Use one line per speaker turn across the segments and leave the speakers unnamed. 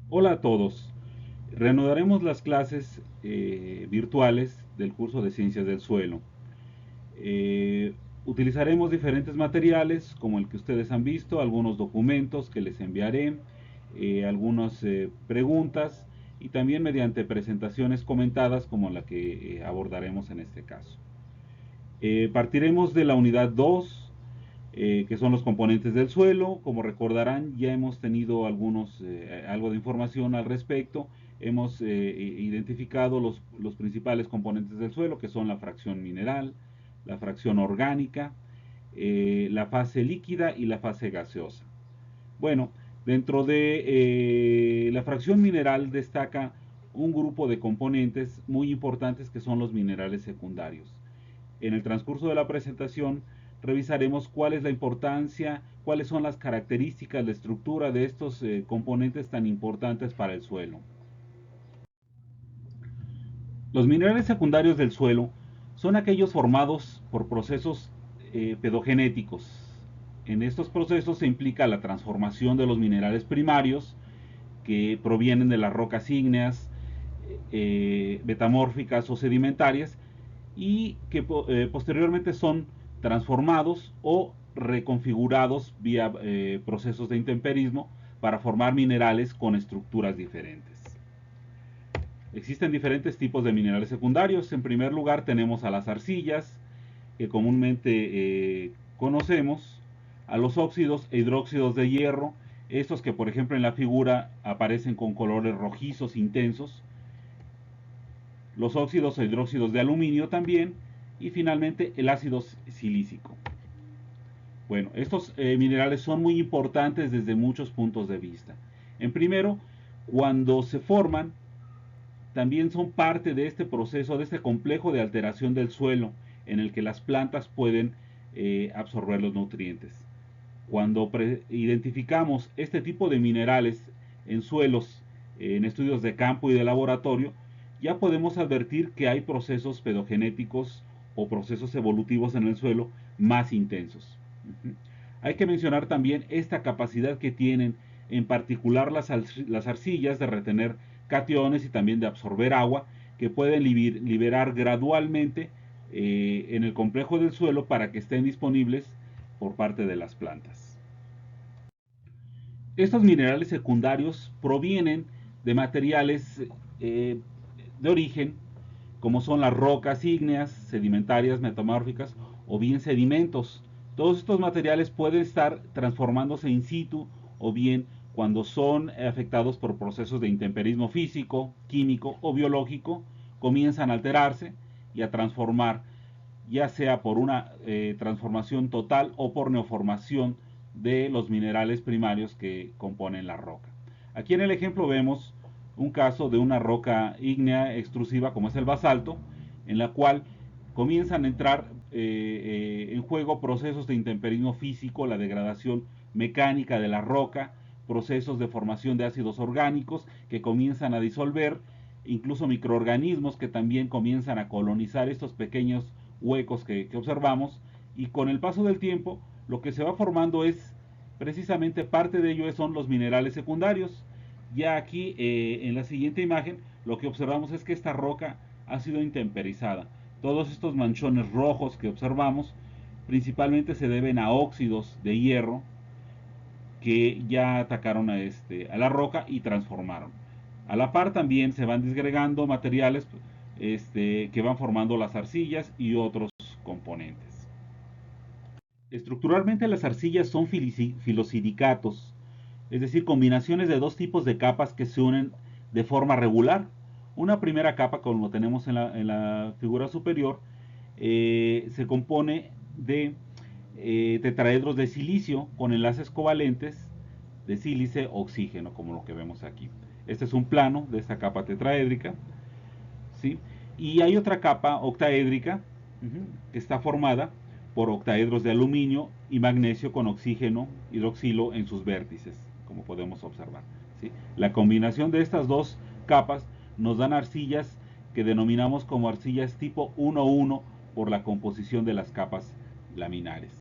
Hola a todos. Reanudaremos las clases virtuales del curso de Ciencias del Suelo. Eh, Utilizaremos diferentes materiales como el que ustedes han visto, algunos documentos que les enviaré, algunas preguntas y también mediante presentaciones comentadas como la que abordaremos en este caso. Partiremos de la unidad 2, que son los componentes del suelo. Como recordarán, ya hemos tenido algo de información al respecto. Hemos identificado los principales componentes del suelo, que son la fracción mineral, la fracción orgánica, la fase líquida y la fase gaseosa. Bueno, dentro de la fracción mineral destaca un grupo de componentes muy importantes que son los minerales secundarios. En el transcurso de la presentación revisaremos cuál es la importancia, cuáles son las características, la estructura de estos componentes tan importantes para el suelo. Los minerales secundarios del suelo son aquellos formados por procesos pedogenéticos. En estos procesos se implica la transformación de los minerales primarios que provienen de las rocas ígneas, metamórficas o sedimentarias y que posteriormente son transformados o reconfigurados vía procesos de intemperismo para formar minerales con estructuras diferentes. Existen diferentes tipos de minerales secundarios. En primer lugar tenemos a las arcillas, que comúnmente conocemos, a los óxidos e hidróxidos de hierro, estos que por ejemplo en la figura aparecen con colores rojizos intensos, los óxidos e hidróxidos de aluminio también, y finalmente el ácido silícico. Bueno, estos minerales son muy importantes desde muchos puntos de vista. En primero, cuando se forman, también son parte de este proceso, de este complejo de alteración del suelo, en el que las plantas pueden absorber los nutrientes. Cuando identificamos este tipo de minerales en suelos, en estudios de campo y de laboratorio, ya podemos advertir que hay procesos pedogenéticos o procesos evolutivos en el suelo más intensos. Hay que mencionar también esta capacidad que tienen en particular las arcillas de retener cationes y también de absorber agua, que pueden liberar gradualmente en el complejo del suelo para que estén disponibles por parte de las plantas. Estos minerales secundarios provienen de materiales eh, de origen, como son las rocas ígneas, sedimentarias, metamórficas o bien sedimentos. Todos estos materiales pueden estar transformándose in situ o bien cuando son afectados por procesos de intemperismo físico, químico o biológico, comienzan a alterarse y a transformar, ya sea por una transformación total o por neoformación de los minerales primarios que componen la roca. Aquí en el ejemplo vemos un caso de una roca ígnea extrusiva como es el basalto, en la cual comienzan a entrar en juego procesos de intemperismo físico, la degradación mecánica de la roca, procesos de formación de ácidos orgánicos que comienzan a disolver, incluso microorganismos que también comienzan a colonizar estos pequeños huecos que observamos, y con el paso del tiempo lo que se va formando es precisamente parte de ello son los minerales secundarios. Ya aquí en la siguiente imagen lo que observamos es que esta roca ha sido intemperizada. Todos estos manchones rojos que observamos principalmente se deben a óxidos de hierro que ya atacaron a la roca y transformaron. A la par también se van disgregando materiales que van formando las arcillas y otros componentes. Estructuralmente las arcillas son filosilicatos, es decir, combinaciones de dos tipos de capas que se unen de forma regular. Una primera capa, como tenemos en la figura superior, se compone de tetraedros de silicio con enlaces covalentes de sílice oxígeno, como lo que vemos aquí. Este es un plano de esta capa tetraédrica, ¿sí? Y hay otra capa octaédrica que está formada por octaedros de aluminio y magnesio con oxígeno hidroxilo en sus vértices, como podemos observar, ¿sí? La combinación de estas dos capas nos dan arcillas que denominamos como arcillas tipo 1-1 por la composición de las capas laminares.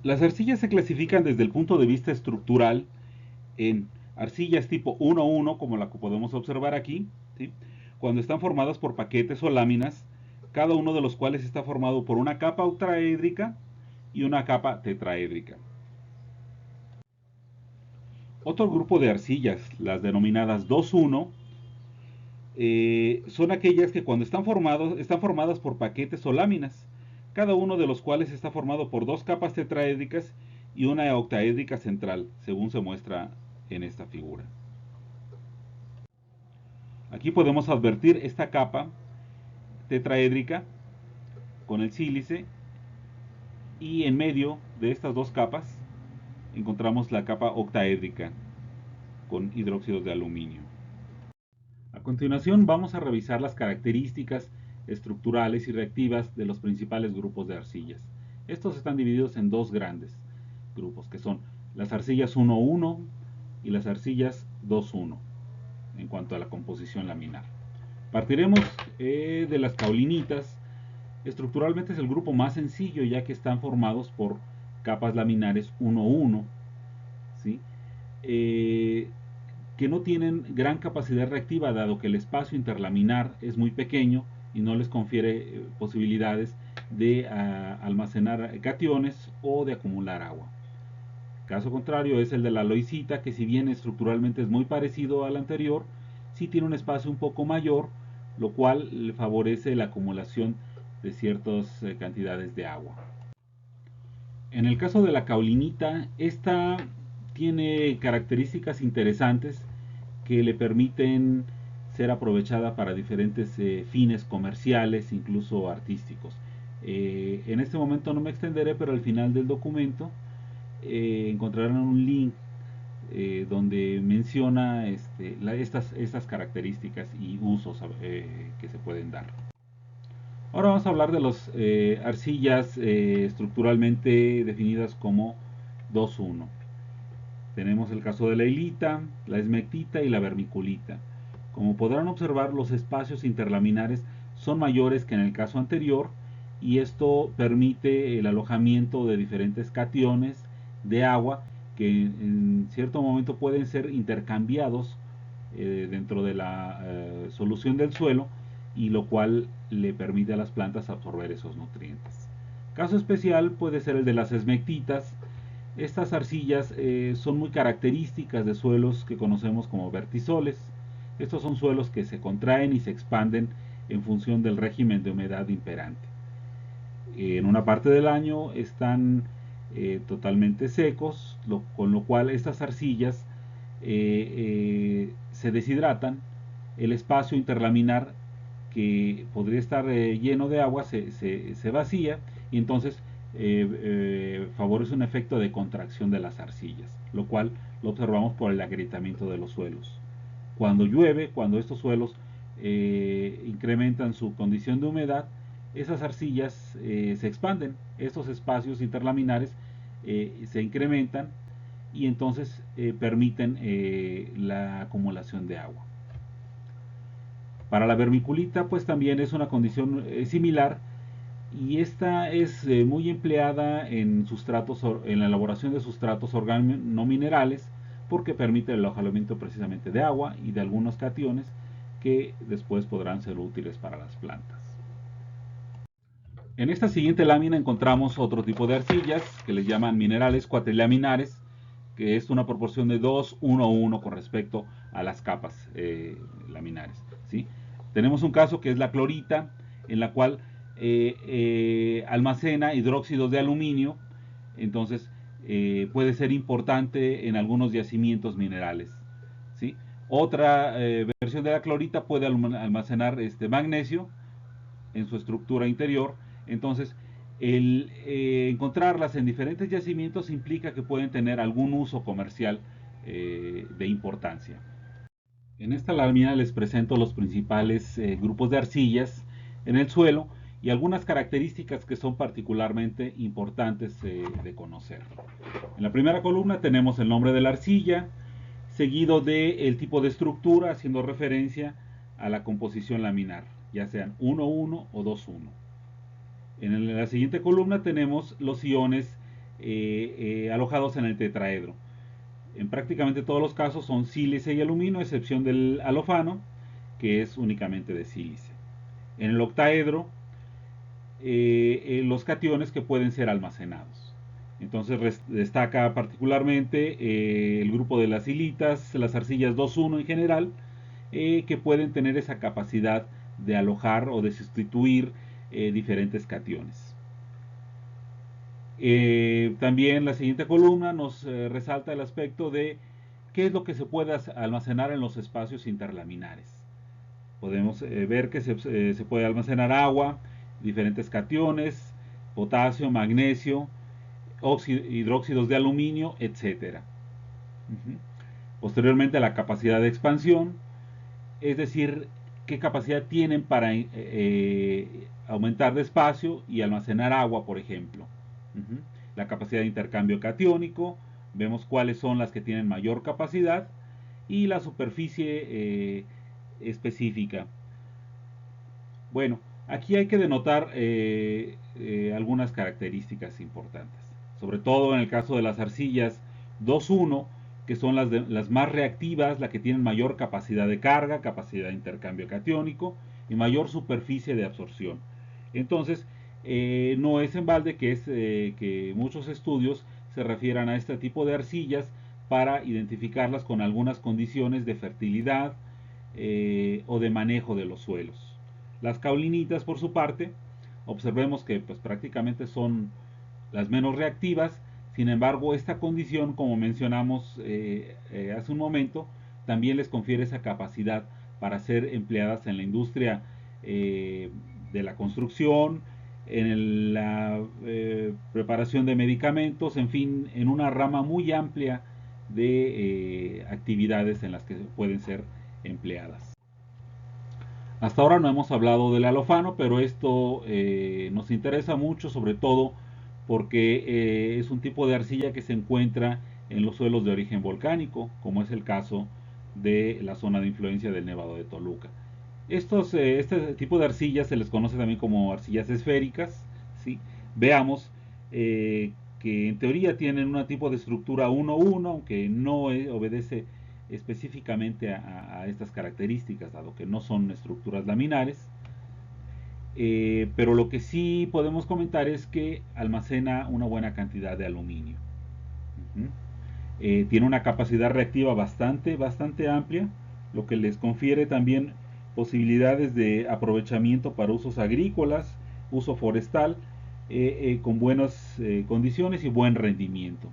Las arcillas se clasifican desde el punto de vista estructural en arcillas tipo 1-1, como la que podemos observar aquí, ¿sí? Cuando están formadas por paquetes o láminas, cada uno de los cuales está formado por una capa octaédrica y una capa tetraédrica. Otro grupo de arcillas, las denominadas 2-1, son aquellas que cuando están formadas por paquetes o láminas, cada uno de los cuales está formado por dos capas tetraédricas y una octaédrica central, según se muestra en esta figura. Aquí podemos advertir esta capa tetraédrica con el sílice, y en medio de estas dos capas encontramos la capa octaédrica con hidróxidos de aluminio. A continuación vamos a revisar las características estructurales y reactivas de los principales grupos de arcillas. Estos están divididos en dos grandes grupos, que son las arcillas 1-1 y las arcillas 2-1 en cuanto a la composición laminar. Partiremos de las caolinitas. Estructuralmente es el grupo más sencillo, ya que están formados por capas laminares 1-1, ¿sí? Que no tienen gran capacidad reactiva, dado que el espacio interlaminar es muy pequeño y no les confiere posibilidades de almacenar cationes o de acumular agua. Caso contrario es el de la loisita, que si bien estructuralmente es muy parecido al anterior, sí tiene un espacio un poco mayor, lo cual le favorece la acumulación de ciertas cantidades de agua. En el caso de la caolinita, esta tiene características interesantes que le permiten ser aprovechada para diferentes fines comerciales, incluso artísticos. En este momento no me extenderé, pero al final del documento encontrarán un link donde menciona estas características y usos que se pueden dar. Ahora vamos a hablar de las arcillas estructuralmente definidas como 2-1. Tenemos el caso de la hilita, la esmectita y la vermiculita. Como podrán observar, los espacios interlaminares son mayores que en el caso anterior, y esto permite el alojamiento de diferentes cationes de agua que en cierto momento pueden ser intercambiados dentro de la solución del suelo, y lo cual le permite a las plantas absorber esos nutrientes. Caso especial puede ser el de las esmectitas. Estas arcillas son muy características de suelos que conocemos como vertisoles. Estos son suelos que se contraen y se expanden en función del régimen de humedad imperante. En una parte del año están totalmente secos, con lo cual estas arcillas se deshidratan. El espacio interlaminar, que podría estar lleno de agua, se vacía, y entonces favorece un efecto de contracción de las arcillas, lo cual lo observamos por el agrietamiento de los suelos. Cuando llueve, cuando estos suelos incrementan su condición de humedad, esas arcillas se expanden, estos espacios interlaminares se incrementan, y entonces permiten la acumulación de agua. Para la vermiculita, pues también es una condición similar, y esta es muy empleada en la elaboración de sustratos organominerales, porque permite el alojamiento precisamente de agua y de algunos cationes que después podrán ser útiles para las plantas. En esta siguiente lámina encontramos otro tipo de arcillas que les llaman minerales cuatrilaminares, que es una proporción de 2-1-1 con respecto a las capas laminares, ¿sí? Tenemos un caso que es la clorita, en la cual almacena hidróxidos de aluminio. Entonces puede ser importante en algunos yacimientos minerales, ¿sí? Otra versión de la clorita puede almacenar magnesio en su estructura interior. Entonces el encontrarlas en diferentes yacimientos implica que pueden tener algún uso comercial de importancia. En esta lámina les presento los principales grupos de arcillas en el suelo y algunas características que son particularmente importantes de conocer. En la primera columna tenemos el nombre de la arcilla, seguido del tipo de estructura, haciendo referencia a la composición laminar, ya sean 1-1 o 2-1. En la siguiente columna tenemos los iones alojados en el tetraedro. En prácticamente todos los casos son sílice y aluminio, a excepción del alofano, que es únicamente de sílice. En el octaedro, los cationes que pueden ser almacenados. Entonces destaca particularmente el grupo de las silitas, las arcillas 2,1 en general, que pueden tener esa capacidad de alojar o de sustituir diferentes cationes. También la siguiente columna nos resalta el aspecto de qué es lo que se puede almacenar en los espacios interlaminares. Podemos ver que se puede almacenar agua, diferentes cationes, potasio, magnesio, hidróxidos de aluminio, etc. Posteriormente, la capacidad de expansión, es decir, qué capacidad tienen para aumentar de espacio y almacenar agua, por ejemplo. La capacidad de intercambio catiónico, vemos cuáles son las que tienen mayor capacidad, y la superficie específica. Bueno, aquí hay que denotar algunas características importantes, sobre todo en el caso de las arcillas 2,1, que son las más reactivas, las que tienen mayor capacidad de carga, capacidad de intercambio catiónico y mayor superficie de absorción. Entonces, no es en balde que muchos estudios se refieran a este tipo de arcillas para identificarlas con algunas condiciones de fertilidad o de manejo de los suelos. Las caulinitas, por su parte, observemos que pues, prácticamente son las menos reactivas. Sin embargo, esta condición, como mencionamos hace un momento, también les confiere esa capacidad para ser empleadas en la industria de la construcción, en la preparación de medicamentos, en fin, en una rama muy amplia de actividades en las que pueden ser empleadas. Hasta ahora no hemos hablado del alofano, pero esto nos interesa mucho, sobre todo porque es un tipo de arcilla que se encuentra en los suelos de origen volcánico, como es el caso de la zona de influencia del Nevado de Toluca. Este tipo de arcillas se les conoce también como arcillas esféricas, ¿sí? Veamos que en teoría tienen un tipo de estructura 1-1, aunque no obedece específicamente a estas características, dado que no son estructuras laminares. Pero lo que sí podemos comentar es que almacena una buena cantidad de aluminio. Tiene una capacidad reactiva bastante amplia, lo que les confiere también posibilidades de aprovechamiento para usos agrícolas, uso forestal, con buenas condiciones y buen rendimiento.